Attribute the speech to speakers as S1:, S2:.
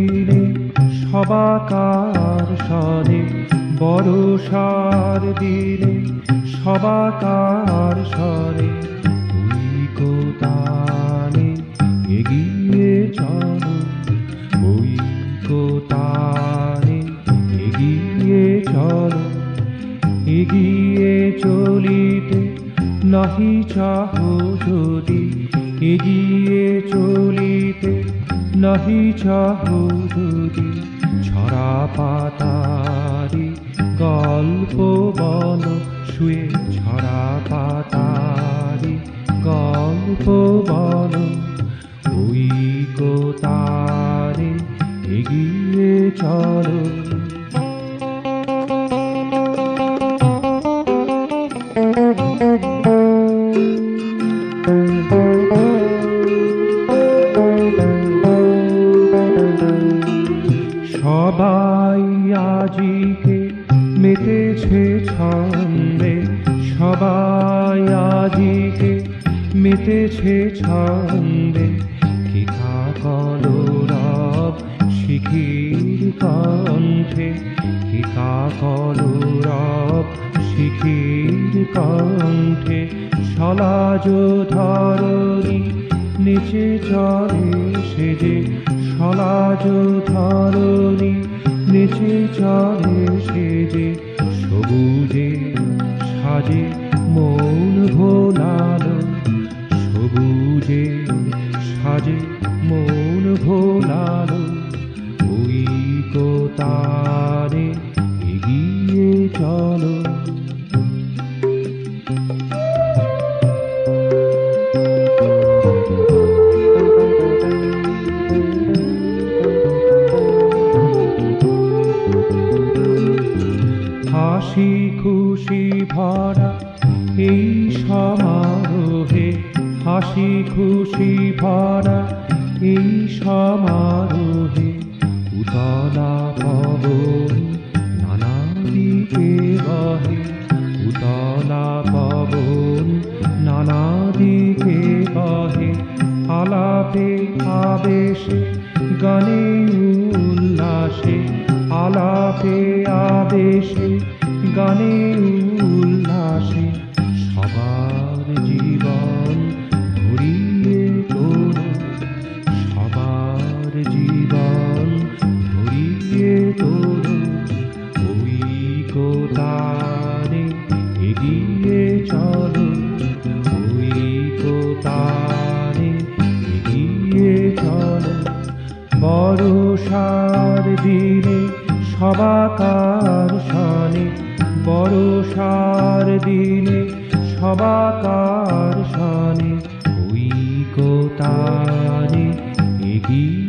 S1: দিনে সবাকার সনে, বরষার দিনে সবাকার সনে, ঐকতানে এগিয়ে চলো, ঐকতানে এগিয়ে চলো। এগিয়ে চলিতে নাহি চাহো যদি, এগিয়ে চলিতে নাহি চাহো যদি, ছড়া পাতারি গল্প বলো শুয়ে, ছড়া পাতারি গল্প বলো। ঐকতানে এগিয়ে চলো। সবাই আজিকে মেতেছে ছন্দে, সবাই আজিকে মেতেছে ছন্দে, কিকা কলরব শিখির কণ্ঠে, কিকা কলরব শিখির কণ্ঠে। সলাজ ধরণী নিচে চলে সেজে, সলাজ ধরণী নিচে চলে সেজে, সবুজে সাজে মন ভোলালো, সবুজে সাজে মন ভোলালো। ঐকতানে এগিয়ে চলো। হাসি খুশি ভরা এই সমারোহে, হাসি খুশি ভরা এই সমারোহে, উতলা পবন নানা দিকে বহে, উতলা পবন নানা দিকে বহে। আলাপে আবেশে গানে উল্লাসে, আলাপে আবেশে গানে উল্লাসে, সবার জীবন ভরিয়ে তোলো, সবার জীবন ভরিয়ে তোলো। ঐকতানে এগিয়ে চলো, ঐকতানে এগিয়ে চলো। বরষার দিনে সবাকার সনে, বরষার দিনে সবাকার সনে, ঐকতানে এগিয়ে